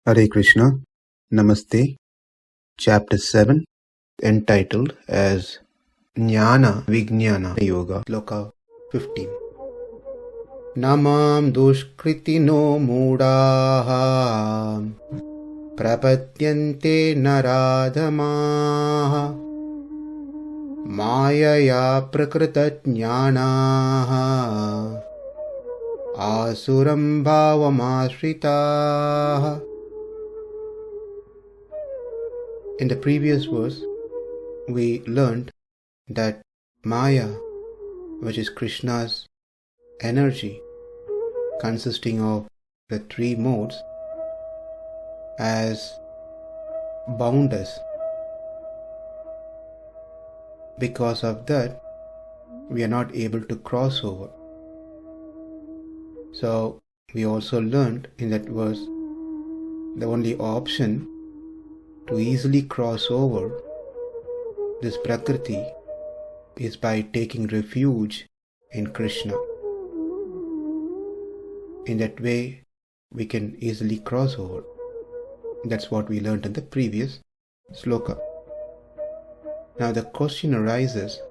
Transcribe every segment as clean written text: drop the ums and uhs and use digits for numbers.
Hare Krishna, Namaste, Chapter 7, entitled as Jnana Vijnana Yoga, Sloka 15. Namam duṣkṛtino mūḍhāḥ prapadyante narādhamāḥ māyayāpahṛta-jñānā āsuraṁ bhāvam āśritāḥ. In the previous verse, we learned that Maya, which is Krishna's energy, consisting of the three modes, has bound us. Because of that, we are not able to cross over. So, we also learned in that verse, the only option to easily cross over this Prakriti is by taking refuge in Krishna. In that way, we can easily cross over. That's what we learned in the previous sloka. Now the question arises,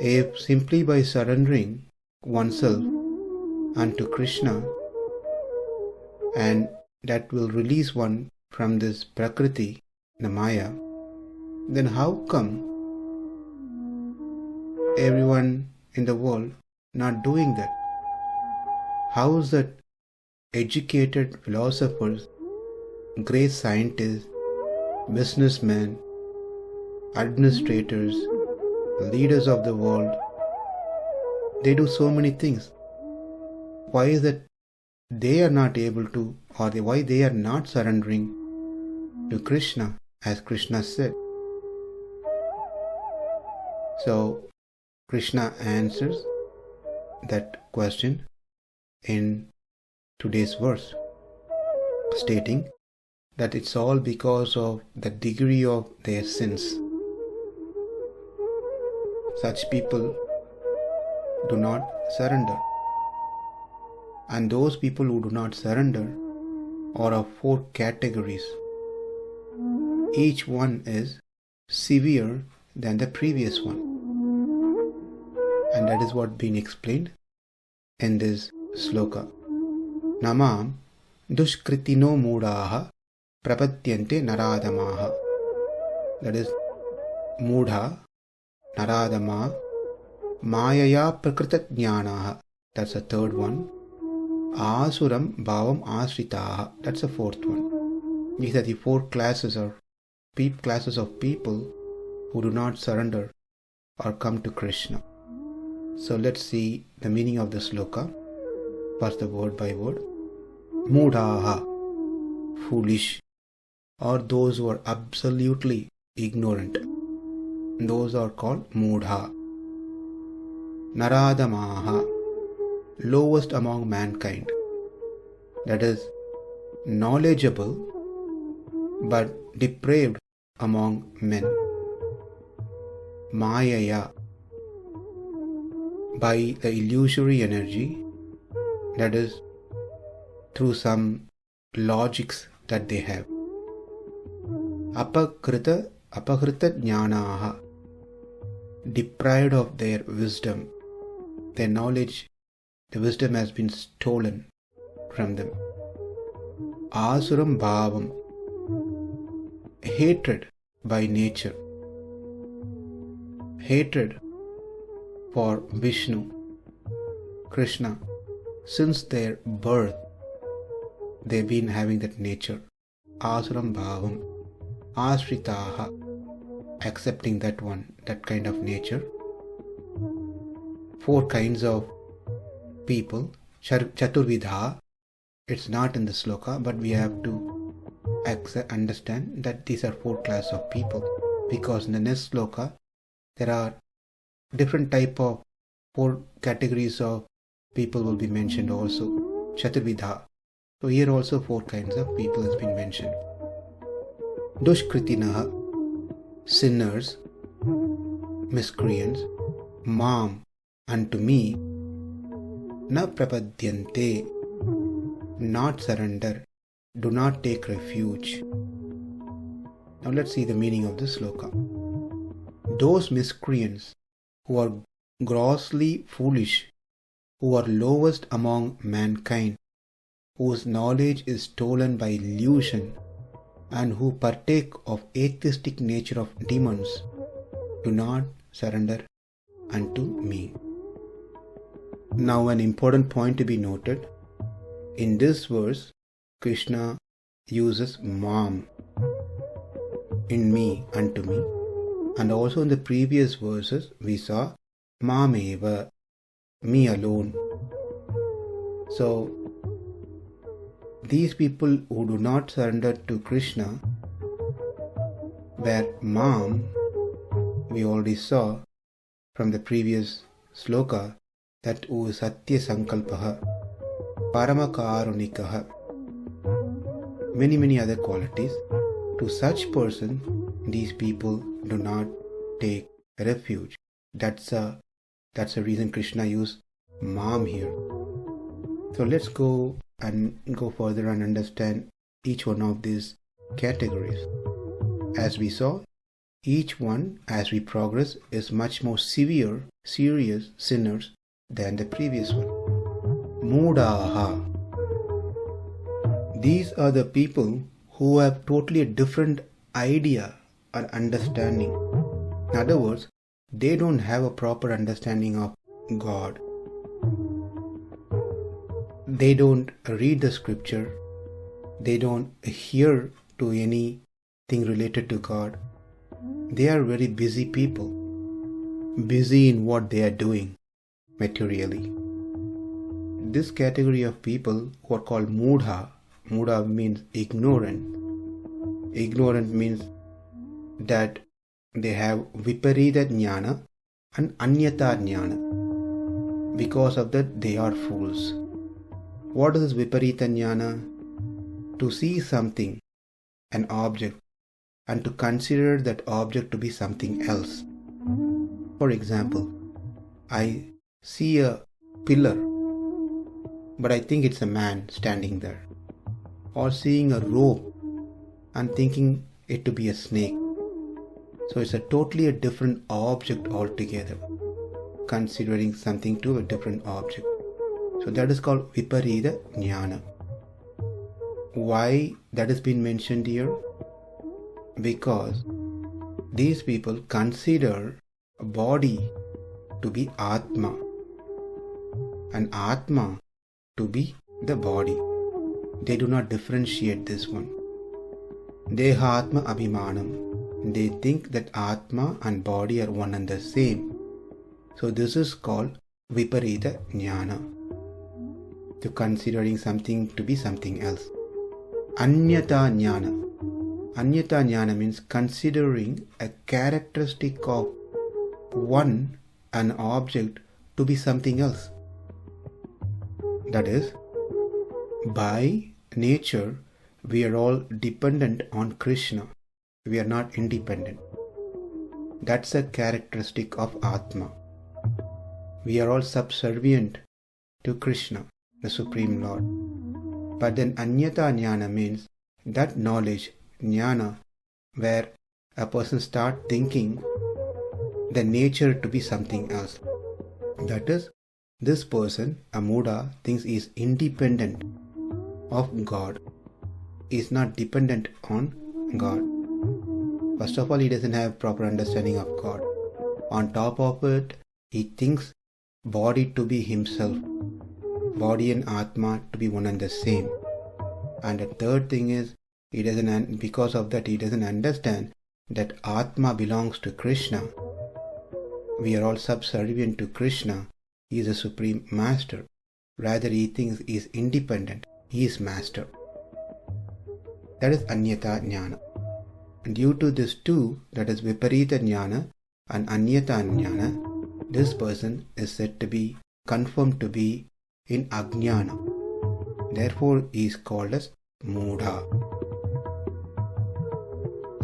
if simply by surrendering oneself unto Krishna, and that will release one from this Prakriti, the Maya, then how come everyone in the world not doing that? How is that educated philosophers, great scientists, businessmen, administrators, leaders of the world, they do so many things? Why is that they are not able to, or why they are not surrendering to Krishna, as Krishna said? So, Krishna answers that question in today's verse, stating that it's all because of the degree of their sins. Such people do not surrender. And those people who do not surrender are of four categories. Each one is severe than the previous one. And that is what been explained in this sloka. Namam duṣkṛtino mūḍhāḥ prapadyante narādhamāḥ. That is mūḍhāḥ, narādhamāḥ, māyayāpahṛta-jñānā. That's the third one. Āsuraṁ, bhāvam, āśritāḥ. That's the fourth one. These are the four classes of people who do not surrender or come to Krishna. So let's see the meaning of the sloka. First the word by word. Mūḍhāḥ, foolish, or those who are absolutely ignorant. Those are called mūḍhāḥ. Narādhamāḥ, lowest among mankind. That is knowledgeable but depraved among men. Māyaya, by the illusory energy, that is through some logics that they have. Apahṛta-jñānā, deprived of their wisdom, their knowledge, the wisdom has been stolen from them. Āsuraṁ bhāvam, hatred by nature, hatred for Vishnu, Krishna. Since their birth, they've been having that nature. Āsuraṁ bhāvam, āśritāḥ, accepting that one, that kind of nature. Four kinds of people, chaturvidha. It's not in the sloka, but we have to understand that these are four classes of people, because in the next sloka there are different type of four categories of people will be mentioned also. Chaturvidha. So here also four kinds of people has been mentioned. Duṣkṛtino, sinners, miscreants. Mam, unto me. Na prapadyante, not surrender. do not take refuge. Now let's see the meaning of this sloka. Those miscreants who are grossly foolish, who are lowest among mankind, whose knowledge is stolen by illusion, and who partake of atheistic nature of demons, do not surrender unto me. Now an important point to be noted. In this verse, Krishna uses mam, in me, unto me, and also in the previous verses we saw mameva, me alone. So these people who do not surrender to Krishna, where mam, we already saw from the previous sloka, that who is satya sankalpaha, paramakāruṇikaha, many other qualities. To such person, these people do not take refuge. That's a reason Krishna used mam here. So let's go further and understand each one of these categories. As we saw, each one, as we progress, is much more serious sinners than the previous one. mūḍhāḥ. These are the people who have totally a different idea or understanding. In other words, they don't have a proper understanding of God. They don't read the scripture. They don't hear to anything related to God. They are very busy people, busy in what they are doing materially. This category of people who are called mūḍhāḥ, mūḍhāḥ means ignorant. Ignorant means that they have viparīta-jñānā and añyata-jñānā. Because of that, they are fools. What is this viparīta-jñānā? To see something, an object, and to consider that object to be something else. For example, I see a pillar, but I think it's a man standing there. Or seeing a rope and thinking it to be a snake. So it's a totally different object altogether, considering something to a different object. So that is called viparīta-jñānā. Why that has been mentioned here? Because these people consider a body to be Atma and Atma to be the body. They do not differentiate this one. Dehatma abhimanam. They think that Atma and body are one and the same. So this is called viparīta-jñānā. To considering something to be something else. Añyata-jñānā. Añyata-jñānā means considering a characteristic of an object to be something else. That is, by nature, we are all dependent on Krishna. We are not independent. That's a characteristic of Atma. We are all subservient to Krishna, the Supreme Lord. But then Añyata-jñānā means that knowledge, jnana, where a person starts thinking the nature to be something else. That is, this person, a mūḍhāḥ, thinks he is independent of God. He is not dependent on God. First of all, he doesn't have proper understanding of God. On top of it, he thinks body to be himself, body and Atma to be one and the same. And the third thing is, because of that, he doesn't understand that Atma belongs to Krishna. We are all subservient to Krishna. He is the Supreme Master. Rather, he thinks he is independent. He is Master. That is Añyata-jñānā. And due to this two, that is viparīta-jñānā and Añyata-jñānā, this person is said to be confirmed to be in Ajñāna. Therefore, he is called as mūḍhāḥ.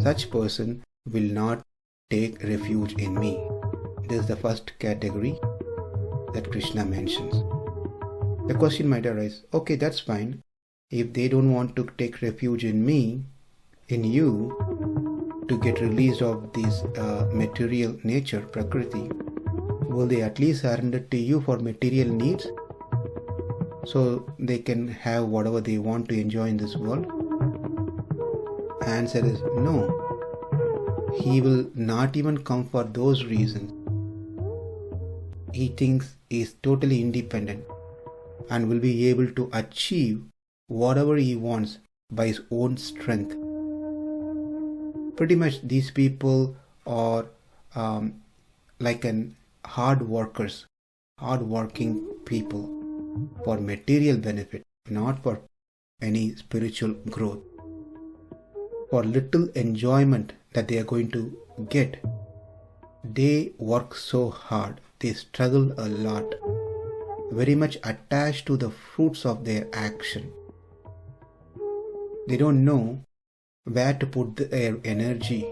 Such person will not take refuge in me. This is the first category that Krishna mentions. The question might arise, okay, that's fine. if they don't want to take refuge in me, in you, to get released of this material nature, prakriti, will they at least surrender to you for material needs so they can have whatever they want to enjoy in this world? Answer is no. He will not even come for those reasons. He thinks he is totally independent and will be able to achieve whatever he wants by his own strength. Pretty much these people are like hard-working people for material benefit, not for any spiritual growth. For little enjoyment that they are going to get, they work so hard, they struggle a lot, very much attached to the fruits of their action. They don't know where to put their energy.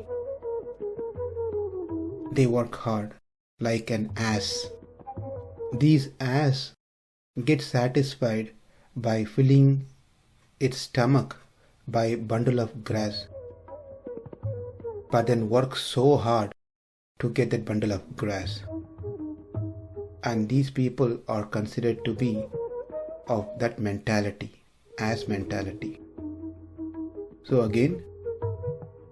They work hard like an ass. These ass get satisfied by filling its stomach by a bundle of grass, but then work so hard to get that bundle of grass. And these people are considered to be of that mentality, ass mentality. So again,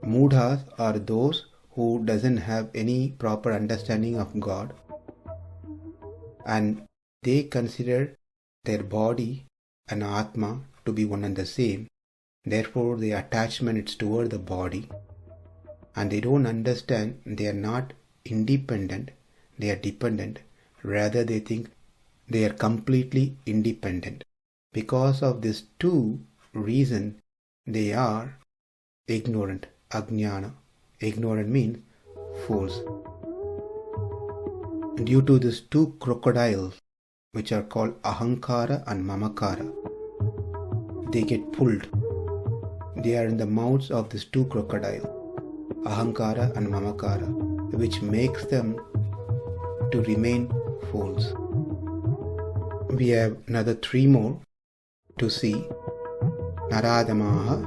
mūḍhāḥ are those who doesn't have any proper understanding of God, and they consider their body and atma to be one and the same. Therefore, the attachment is toward the body, and they don't understand they are not independent, they are dependent. Rather, they think they are completely independent. Because of these two reasons, they are ignorant, ajñānā. Ignorant means fools. Due to these two crocodiles, which are called ahankara and mamakara, they get pulled. They are in the mouths of these two crocodiles, ahankara and mamakara, which makes them to remain fools. We have another 3 more to see. narādhamāḥ,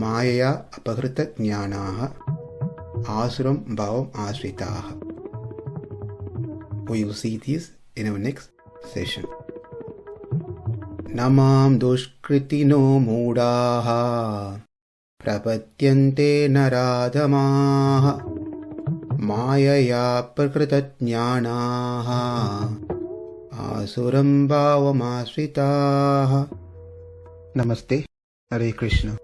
māyayāpahṛta-jñānā, āsuraṁ bhāvam āśritāḥ. We will see these in our next session. Namām duṣkṛtino mūḍhāḥ, prapadyante narādhamāḥ, māyayāpahṛta-jñānā, āsuraṁ bhāvam āśritāḥ. Namaste. Hare Krishna.